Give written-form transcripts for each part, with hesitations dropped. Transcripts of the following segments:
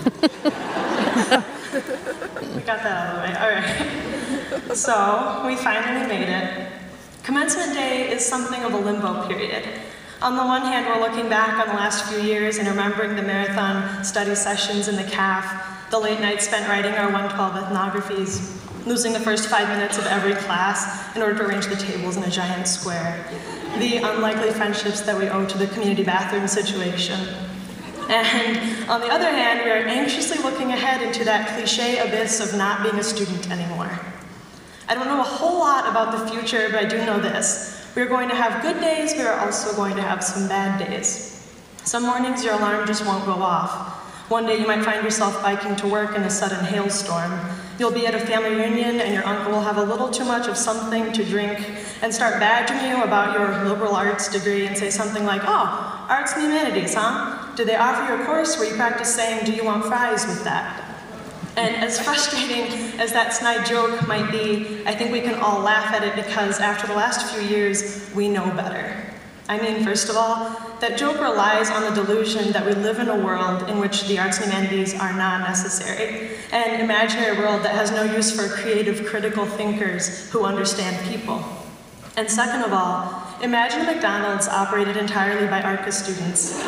We got that out of the way, all right. So, we finally made it. Commencement Day is something of a limbo period. On the one hand, we're looking back on the last few years and remembering the marathon study sessions in the CAF, the late nights spent writing our 112 ethnographies, losing the first 5 minutes of every class in order to arrange the tables in a giant square, the unlikely friendships that we owe to the community bathroom situation. And on the other hand, we are anxiously looking ahead into that cliche abyss of not being a student anymore. I don't know a whole lot about the future, but I do know this. We are going to have good days, we are also going to have some bad days. Some mornings your alarm just won't go off. One day you might find yourself biking to work in a sudden hailstorm. You'll be at a family reunion and your uncle will have a little too much of something to drink and start badgering you about your liberal arts degree and say something like, "Oh, arts and humanities, huh? Did they offer you a course where you practice saying, 'Do you want fries?' with that?" And as frustrating as that snide joke might be, I think we can all laugh at it because after the last few years, we know better. I mean, first of all, that joke relies on the delusion that we live in a world in which the arts and humanities are not necessary, an imaginary world that has no use for creative, critical thinkers who understand people. And second of all, imagine a McDonald's operated entirely by ARCA students.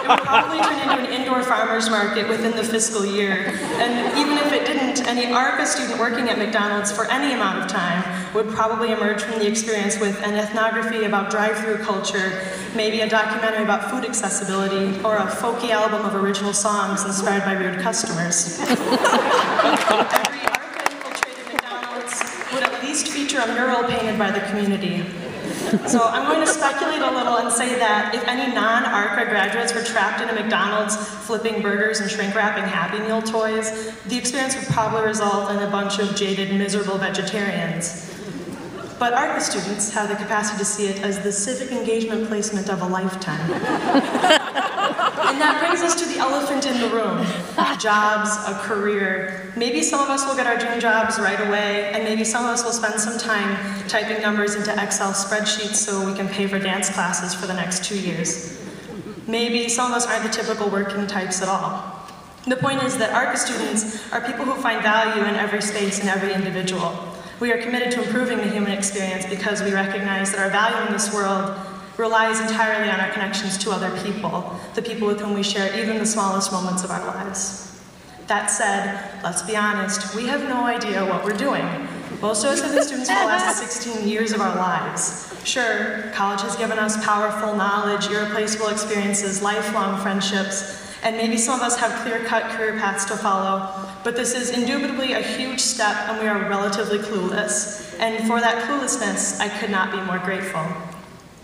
It would probably turn into an indoor farmer's market within the fiscal year. And even if it didn't, any ARCA student working at McDonald's for any amount of time would probably emerge from the experience with an ethnography about drive-through culture, maybe a documentary about food accessibility, or a folky album of original songs inspired by weird customers. Every ARCA-infiltrated McDonald's would at least feature a mural painted by the community. So I'm going to speculate a little and say that if any non-ARCA graduates were trapped in a McDonald's flipping burgers and shrink-wrapping Happy Meal toys, the experience would probably result in a bunch of jaded, miserable vegetarians. But ARCA students have the capacity to see it as the civic engagement placement of a lifetime. And that brings us to the elephant in the room. Jobs, a career. Maybe some of us will get our dream jobs right away, and maybe some of us will spend some time typing numbers into Excel spreadsheets so we can pay for dance classes for the next 2 years. Maybe some of us aren't the typical working types at all. The point is that ARCA students are people who find value in every space and every individual. We are committed to improving the human experience because we recognize that our value in this world relies entirely on our connections to other people, the people with whom we share even the smallest moments of our lives. That said, let's be honest, we have no idea what we're doing. Most of us have been students for the last 16 years of our lives. Sure, college has given us powerful knowledge, irreplaceable experiences, lifelong friendships, and maybe some of us have clear-cut career paths to follow, but this is indubitably a huge step and we are relatively clueless. And for that cluelessness, I could not be more grateful.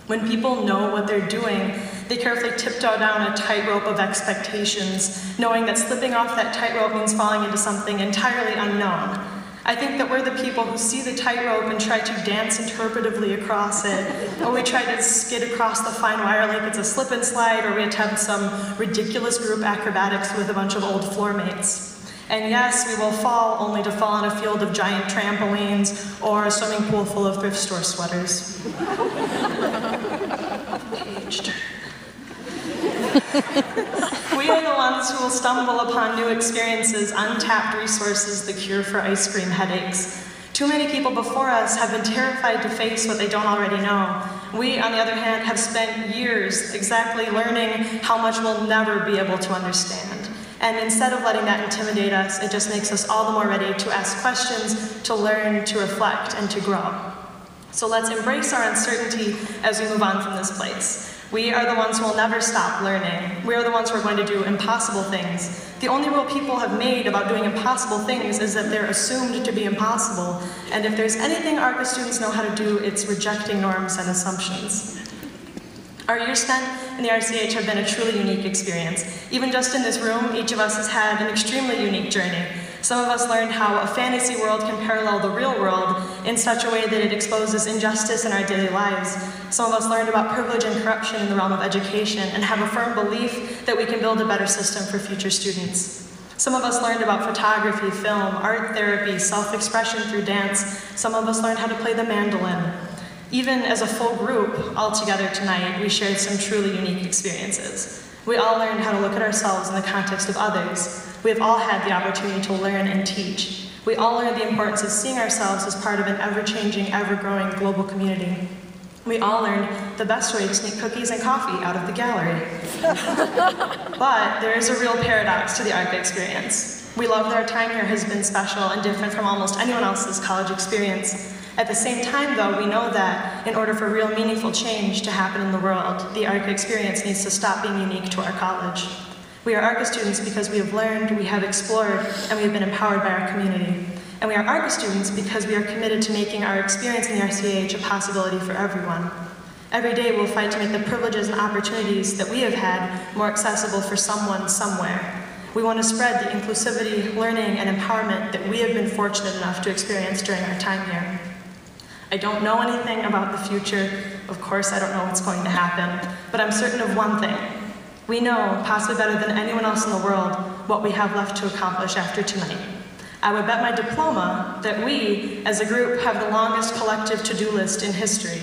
When people know what they're doing, they carefully tiptoe down a tightrope of expectations, knowing that slipping off that tightrope means falling into something entirely unknown. I think that we're the people who see the tightrope and try to dance interpretively across it, or we try to skid across the fine wire like it's a slip and slide, or we attempt some ridiculous group acrobatics with a bunch of old floor mates. And yes, we will fall only to fall on a field of giant trampolines or a swimming pool full of thrift store sweaters. Page turn. We are the ones who will stumble upon new experiences, untapped resources, the cure for ice cream headaches. Too many people before us have been terrified to face what they don't already know. We, on the other hand, have spent years exactly learning how much we'll never be able to understand. And instead of letting that intimidate us, it just makes us all the more ready to ask questions, to learn, to reflect, and to grow. So let's embrace our uncertainty as we move on from this place. We are the ones who will never stop learning. We are the ones who are going to do impossible things. The only rule people have made about doing impossible things is that they're assumed to be impossible. And if there's anything ARCA students know how to do, it's rejecting norms and assumptions. Our years spent in the RCAH have been a truly unique experience. Even just in this room, each of us has had an extremely unique journey. Some of us learned how a fantasy world can parallel the real world in such a way that it exposes injustice in our daily lives. Some of us learned about privilege and corruption in the realm of education and have a firm belief that we can build a better system for future students. Some of us learned about photography, film, art therapy, self-expression through dance. Some of us learned how to play the mandolin. Even as a full group, all together tonight, we shared some truly unique experiences. We all learned how to look at ourselves in the context of others. We have all had the opportunity to learn and teach. We all learned the importance of seeing ourselves as part of an ever-changing, ever-growing global community. We all learned the best way to sneak cookies and coffee out of the gallery. But there is a real paradox to the ARCA experience. We love that our time here has been special and different from almost anyone else's college experience. At the same time, though, we know that in order for real meaningful change to happen in the world, the ARCA experience needs to stop being unique to our college. We are ARCA students because we have learned, we have explored, and we have been empowered by our community. And we are ARCA students because we are committed to making our experience in the RCAH a possibility for everyone. Every day we'll fight to make the privileges and opportunities that we have had more accessible for someone somewhere. We want to spread the inclusivity, learning, and empowerment that we have been fortunate enough to experience during our time here. I don't know anything about the future. Of course, I don't know what's going to happen, but I'm certain of one thing. We know, possibly better than anyone else in the world, what we have left to accomplish after tonight. I would bet my diploma that we, as a group, have the longest collective to-do list in history.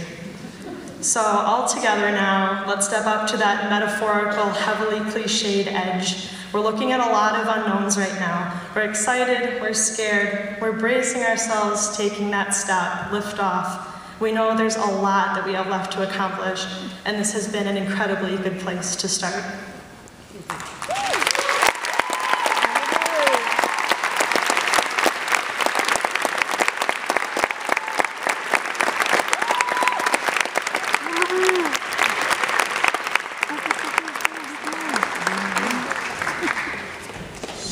So, all together now, let's step up to that metaphorical, heavily cliched edge. We're looking at a lot of unknowns right now. We're excited, we're scared, we're bracing ourselves, taking that step, lift off. We know there's a lot that we have left to accomplish, and this has been an incredibly good place to start.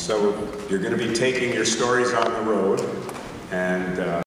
So you're going to be taking your stories on the road.